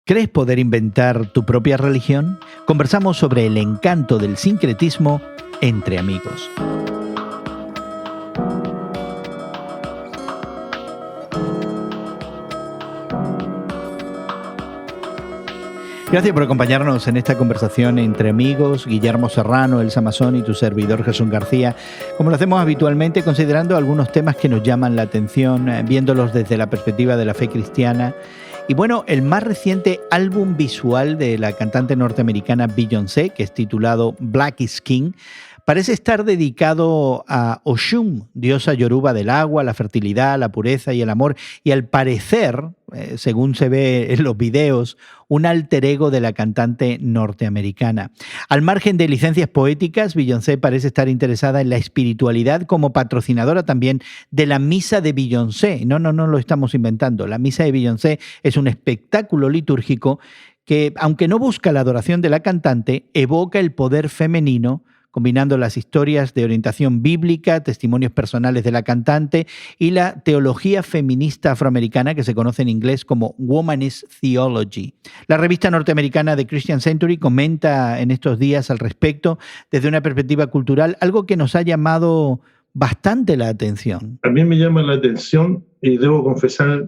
¿Crees poder inventar tu propia religión? Conversamos sobre el encanto del sincretismo entre amigos. Gracias por acompañarnos en esta conversación entre amigos, Guillermo Serrano, Elsa Mazón y tu servidor Jesús García, como lo hacemos habitualmente, considerando algunos temas que nos llaman la atención, viéndolos desde la perspectiva de la fe cristiana. Y bueno, el más reciente álbum visual de la cantante norteamericana Beyoncé, que es titulado Black is King, parece estar dedicado a Oshun, diosa yoruba del agua, la fertilidad, la pureza y el amor, y al parecer, según se ve en los videos, un alter ego de la cantante norteamericana. Al margen de licencias poéticas, Beyoncé parece estar interesada en la espiritualidad como patrocinadora también de la Misa de Beyoncé. No lo estamos inventando. La Misa de Beyoncé es un espectáculo litúrgico que, aunque no busca la adoración de la cantante, evoca el poder femenino, combinando las historias de orientación bíblica, testimonios personales de la cantante y la teología feminista afroamericana que se conoce en inglés como Womanist Theology. La revista norteamericana The Christian Century comenta en estos días al respecto desde una perspectiva cultural, algo que nos ha llamado bastante la atención. A mí me llama la atención y debo confesar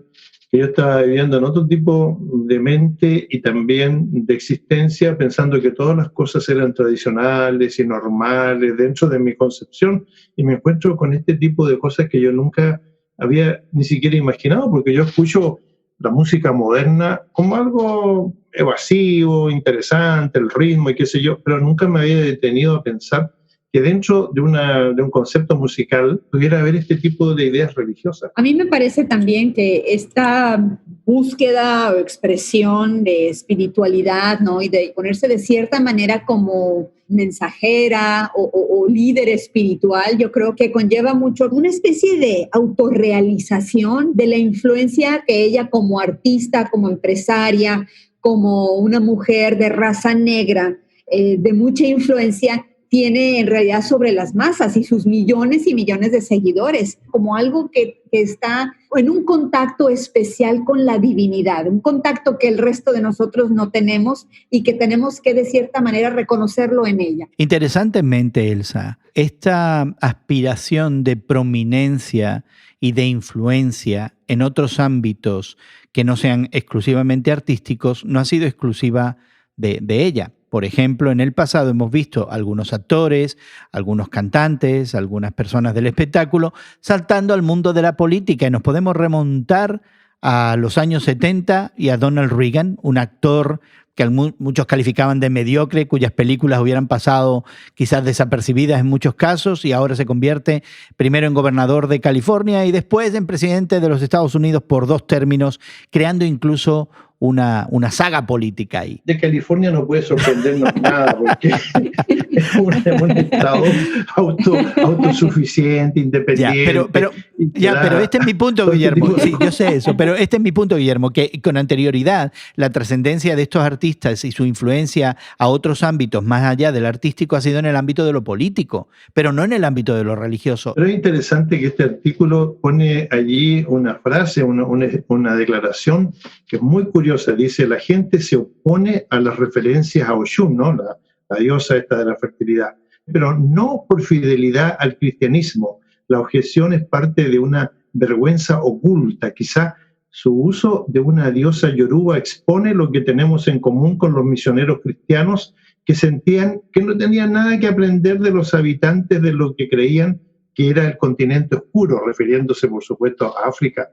que yo estaba viviendo en otro tipo de mente y también de existencia, pensando que todas las cosas eran tradicionales y normales dentro de mi concepción, y me encuentro con este tipo de cosas que yo nunca había ni siquiera imaginado, porque yo escucho la música moderna como algo evasivo, interesante, el ritmo y qué sé yo, pero nunca me había detenido a pensar que dentro de un concepto musical pudiera haber este tipo de ideas religiosas. A mí me parece también que esta búsqueda o expresión de espiritualidad, ¿no? Y de ponerse de cierta manera como mensajera o líder espiritual, yo creo que conlleva mucho una especie de autorrealización de la influencia que ella como artista, como empresaria, como una mujer de raza negra, de mucha influencia, tiene en realidad sobre las masas y sus millones y millones de seguidores, como algo que está en un contacto especial con la divinidad, un contacto que el resto de nosotros no tenemos y que tenemos que de cierta manera reconocerlo en ella. Interesantemente, Elsa, esta aspiración de prominencia y de influencia en otros ámbitos que no sean exclusivamente artísticos no ha sido exclusiva de ella. Por ejemplo, en el pasado hemos visto algunos actores, algunos cantantes, algunas personas del espectáculo saltando al mundo de la política, y nos podemos remontar a los años 70 y a Donald Reagan, un actor que muchos calificaban de mediocre, cuyas películas hubieran pasado quizás desapercibidas en muchos casos, y ahora se convierte primero en gobernador de California y después en presidente de los Estados Unidos por 2 términos, creando incluso una saga política ahí. De California no puede sorprendernos nada, porque es un estado autosuficiente, independiente. Pero este es mi punto, Guillermo. Sí, yo sé eso, pero este es mi punto, Guillermo, que con anterioridad la trascendencia de estos artistas y su influencia a otros ámbitos más allá del artístico ha sido en el ámbito de lo político, pero no en el ámbito de lo religioso. Pero es interesante que este artículo pone allí una frase, una declaración que es muy curiosa. Dice: la gente se opone a las referencias a Oshun, ¿no? La diosa esta de la fertilidad, pero no por fidelidad al cristianismo. La objeción es parte de una vergüenza oculta. Quizá su uso de una diosa yoruba expone lo que tenemos en común con los misioneros cristianos, que sentían que no tenían nada que aprender de los habitantes de lo que creían que era el continente oscuro, refiriéndose por supuesto a África.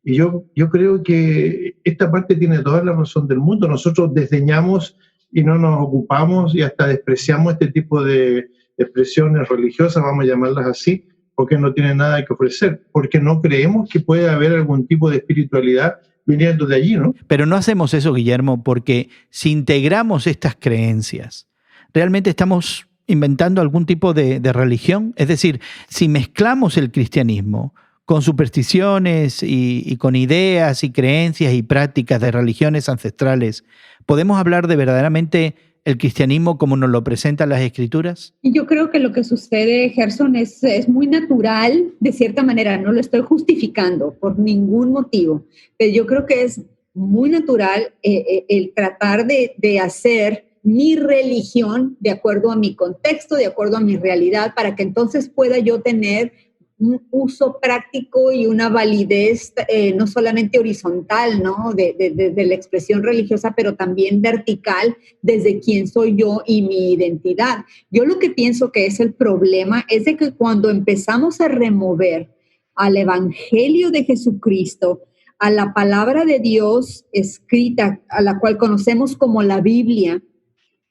Y yo creo que esta parte tiene toda la razón del mundo. Nosotros desdeñamos y no nos ocupamos y hasta despreciamos este tipo de expresiones religiosas, vamos a llamarlas así, porque no tienen nada que ofrecer, porque no creemos que pueda haber algún tipo de espiritualidad viniendo de allí, ¿no? Pero no hacemos eso, Guillermo, porque si integramos estas creencias, realmente estamos inventando algún tipo de religión. Es decir, si mezclamos el cristianismo con supersticiones y con ideas y creencias y prácticas de religiones ancestrales, ¿podemos hablar de verdaderamente el cristianismo como nos lo presentan las escrituras? Y yo creo que lo que sucede, Gerson, es muy natural, de cierta manera, no lo estoy justificando por ningún motivo, pero yo creo que es muy natural el tratar de hacer mi religión de acuerdo a mi contexto, de acuerdo a mi realidad, para que entonces pueda yo tener un uso práctico y una validez no solamente horizontal, ¿no? de la expresión religiosa, pero también vertical desde quién soy yo y mi identidad. Yo lo que pienso que es el problema es de que cuando empezamos a remover al Evangelio de Jesucristo, a la palabra de Dios escrita, a la cual conocemos como la Biblia,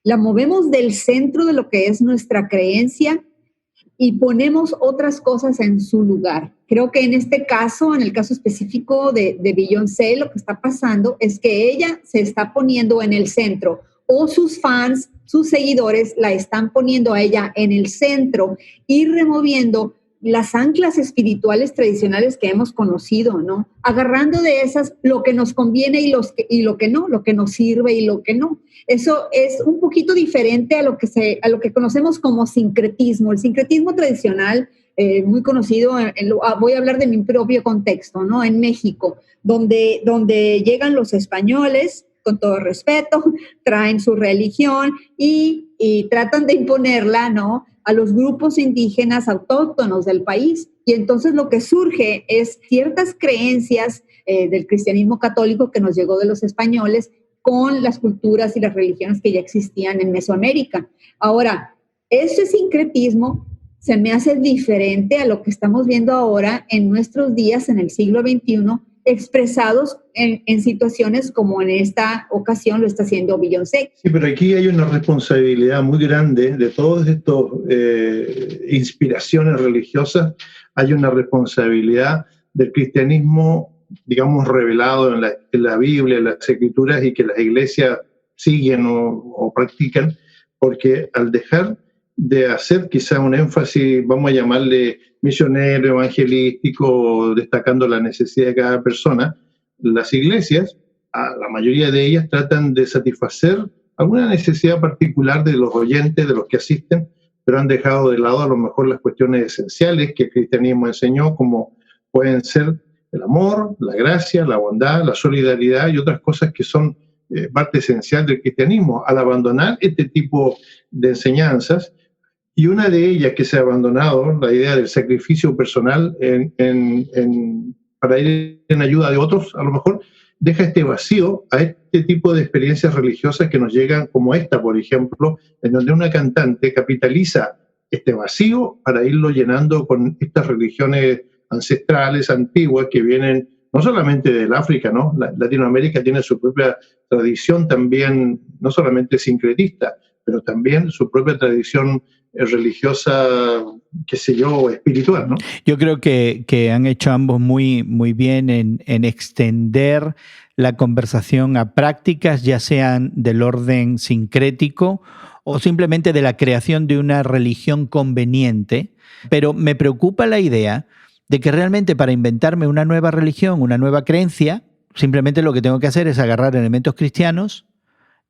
la movemos del centro de lo que es nuestra creencia y ponemos otras cosas en su lugar. Creo que en este caso, en el caso específico de Beyoncé, lo que está pasando es que ella se está poniendo en el centro, o sus fans, sus seguidores la están poniendo a ella en el centro y removiendo las anclas espirituales tradicionales que hemos conocido, ¿no? Agarrando de esas lo que nos conviene y lo que no, lo que nos sirve y lo que no. Eso es un poquito diferente a lo que conocemos como sincretismo. El sincretismo tradicional, muy conocido, voy a hablar de mi propio contexto, ¿no? En México, donde llegan los españoles, con todo respeto, traen su religión y tratan de imponerla, ¿no?, a los grupos indígenas autóctonos del país. Y entonces lo que surge es ciertas creencias del cristianismo católico que nos llegó de los españoles con las culturas y las religiones que ya existían en Mesoamérica. Ahora, ese sincretismo se me hace diferente a lo que estamos viendo ahora en nuestros días, en el siglo XXI, expresados en situaciones como en esta ocasión lo está haciendo Beyoncé. Sí, pero aquí hay una responsabilidad muy grande de todas estas inspiraciones religiosas. Hay una responsabilidad del cristianismo, digamos, revelado en la Biblia, en las Escrituras, y que las iglesias siguen o practican, porque al dejar de hacer quizá un énfasis, vamos a llamarle misionero, evangelístico, destacando la necesidad de cada persona, las iglesias, la mayoría de ellas, tratan de satisfacer alguna necesidad particular de los oyentes, de los que asisten, pero han dejado de lado a lo mejor las cuestiones esenciales que el cristianismo enseñó, como pueden ser el amor, la gracia, la bondad, la solidaridad y otras cosas que son parte esencial del cristianismo. Al abandonar este tipo de enseñanzas, y una de ellas que se ha abandonado, la idea del sacrificio personal para ir en ayuda de otros, a lo mejor deja este vacío a este tipo de experiencias religiosas que nos llegan, como esta, por ejemplo, en donde una cantante capitaliza este vacío para irlo llenando con estas religiones ancestrales, antiguas, que vienen no solamente del África, ¿no? Latinoamérica tiene su propia tradición también, no solamente sincretista, pero también su propia tradición religiosa, qué sé yo, espiritual, ¿no? Yo creo que han hecho ambos muy, muy bien en extender la conversación a prácticas, ya sean del orden sincrético o simplemente de la creación de una religión conveniente. Pero me preocupa la idea de que realmente para inventarme una nueva religión, una nueva creencia, simplemente lo que tengo que hacer es agarrar elementos cristianos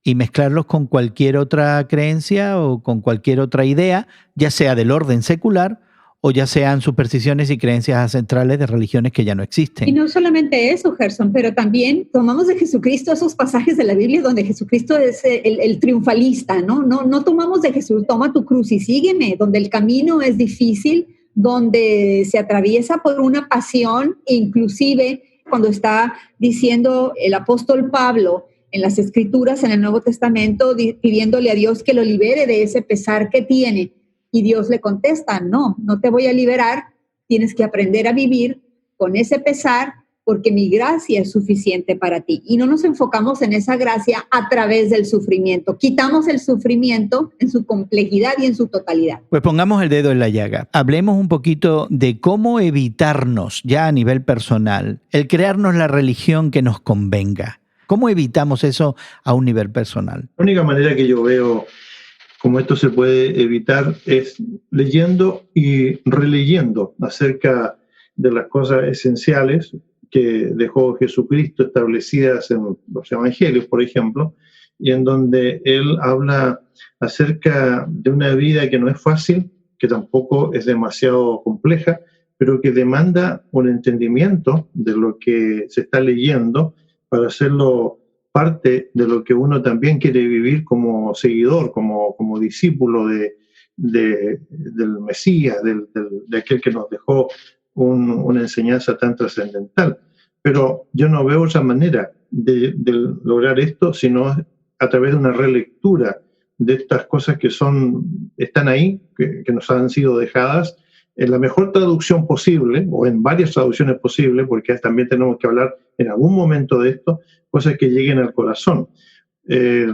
y mezclarlos con cualquier otra creencia o con cualquier otra idea, ya sea del orden secular o ya sean supersticiones y creencias ancestrales de religiones que ya no existen. Y no solamente eso, Gerson, pero también tomamos de Jesucristo esos pasajes de la Biblia donde Jesucristo es el triunfalista, ¿no? No tomamos de Jesús, toma tu cruz y sígueme, donde el camino es difícil, donde se atraviesa por una pasión, inclusive cuando está diciendo el apóstol Pablo en las Escrituras, en el Nuevo Testamento, pidiéndole a Dios que lo libere de ese pesar que tiene. Y Dios le contesta, no te voy a liberar, tienes que aprender a vivir con ese pesar porque mi gracia es suficiente para ti. Y no nos enfocamos en esa gracia a través del sufrimiento. Quitamos el sufrimiento en su complejidad y en su totalidad. Pues pongamos el dedo en la llaga. Hablemos un poquito de cómo evitarnos, ya a nivel personal, el crearnos la religión que nos convenga. ¿Cómo evitamos eso a un nivel personal? La única manera que yo veo cómo esto se puede evitar es leyendo y releyendo acerca de las cosas esenciales que dejó Jesucristo establecidas en los evangelios, por ejemplo, y en donde Él habla acerca de una vida que no es fácil, que tampoco es demasiado compleja, pero que demanda un entendimiento de lo que se está leyendo, para hacerlo parte de lo que uno también quiere vivir como seguidor, como discípulo del Mesías, de aquel que nos dejó una enseñanza tan trascendental. Pero yo no veo otra manera de lograr esto sino a través de una relectura de estas cosas que están ahí, que nos han sido dejadas, en la mejor traducción posible, o en varias traducciones posibles, porque también tenemos que hablar en algún momento de esto, cosas que lleguen al corazón. Yo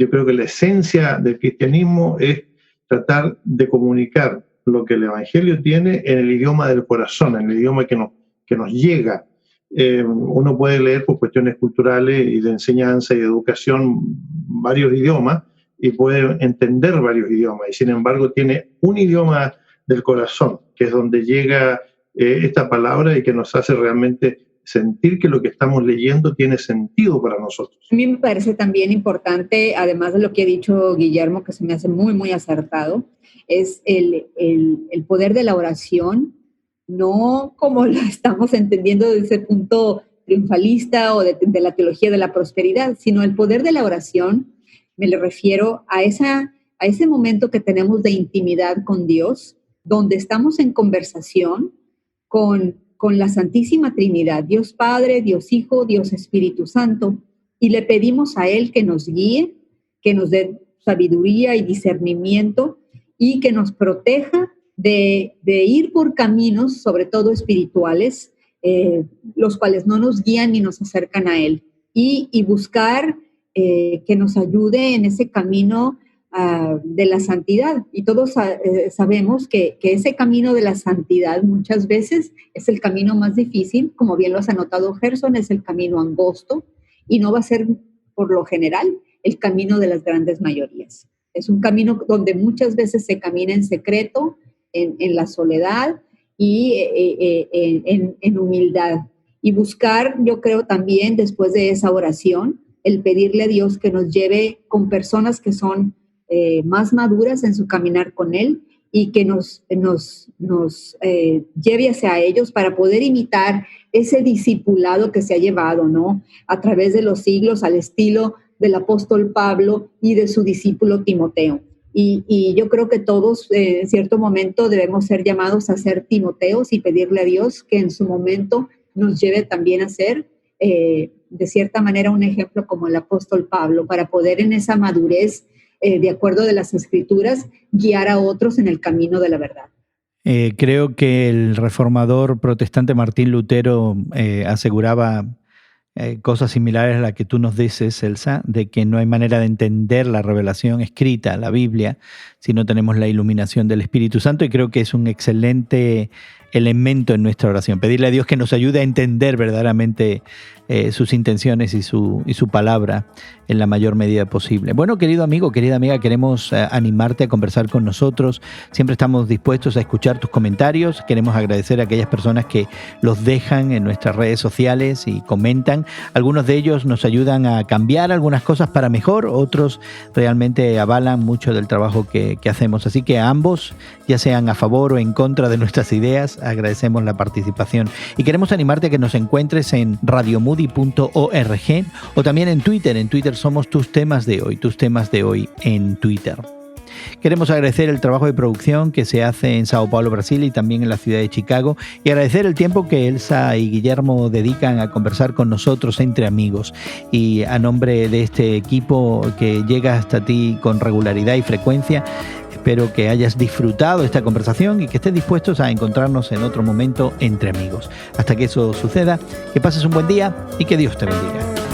creo que la esencia del cristianismo es tratar de comunicar lo que el Evangelio tiene en el idioma del corazón, en el idioma que nos llega. Uno puede leer por cuestiones culturales y de enseñanza y de educación varios idiomas y puede entender varios idiomas, y sin embargo tiene un idioma del corazón, que es donde llega esta palabra y que nos hace realmente sentir que lo que estamos leyendo tiene sentido para nosotros. A mí me parece también importante, además de lo que ha dicho Guillermo, que se me hace muy, muy acertado, es el poder de la oración, no como lo estamos entendiendo desde ese punto triunfalista o de la teología de la prosperidad, sino el poder de la oración. Me le refiero a ese momento que tenemos de intimidad con Dios, donde estamos en conversación con la Santísima Trinidad, Dios Padre, Dios Hijo, Dios Espíritu Santo, y le pedimos a Él que nos guíe, que nos dé sabiduría y discernimiento y que nos proteja de ir por caminos, sobre todo espirituales, los cuales no nos guían ni nos acercan a Él, y buscar que nos ayude en ese camino de la santidad. Y todos sabemos que ese camino de la santidad muchas veces es el camino más difícil, como bien lo has anotado, Gerson, es el camino angosto y no va a ser, por lo general, el camino de las grandes mayorías. Es un camino donde muchas veces se camina en secreto, en la soledad y en humildad. Y buscar, yo creo también, después de esa oración, el pedirle a Dios que nos lleve con personas que son más maduras en su caminar con Él y que nos lleve hacia ellos para poder imitar ese discipulado que se ha llevado, ¿no?, a través de los siglos, al estilo del apóstol Pablo y de su discípulo Timoteo. Y yo creo que todos en cierto momento debemos ser llamados a ser Timoteos y pedirle a Dios que en su momento nos lleve también a ser de cierta manera un ejemplo como el apóstol Pablo, para poder en esa madurez, de acuerdo de las Escrituras, guiar a otros en el camino de la verdad. Creo que el reformador protestante Martín Lutero aseguraba cosas similares a las que tú nos dices, Elsa, de que no hay manera de entender la revelación escrita, la Biblia, si no tenemos la iluminación del Espíritu Santo, y creo que es un excelente elemento en nuestra oración, pedirle a Dios que nos ayude a entender verdaderamente sus intenciones y su palabra en la mayor medida posible. Bueno, querido amigo, querida amiga, queremos animarte a conversar con nosotros. Siempre estamos dispuestos a escuchar tus comentarios. Queremos agradecer a aquellas personas que los dejan en nuestras redes sociales y comentan. Algunos de ellos nos ayudan a cambiar algunas cosas para mejor, otros realmente avalan mucho del trabajo que hacemos. Así que a ambos, ya sean a favor o en contra de nuestras ideas, agradecemos la participación. Y queremos animarte a que nos encuentres en radiomoody.org o también en Twitter. En Twitter somos tus temas de hoy en Twitter. Queremos agradecer el trabajo de producción que se hace en Sao Paulo, Brasil, y también en la ciudad de Chicago, y agradecer el tiempo que Elsa y Guillermo dedican a conversar con nosotros entre amigos. Y a nombre de este equipo que llega hasta ti con regularidad y frecuencia, espero que hayas disfrutado esta conversación y que estés dispuestos a encontrarnos en otro momento entre amigos. Hasta que eso suceda, que pases un buen día y que Dios te bendiga.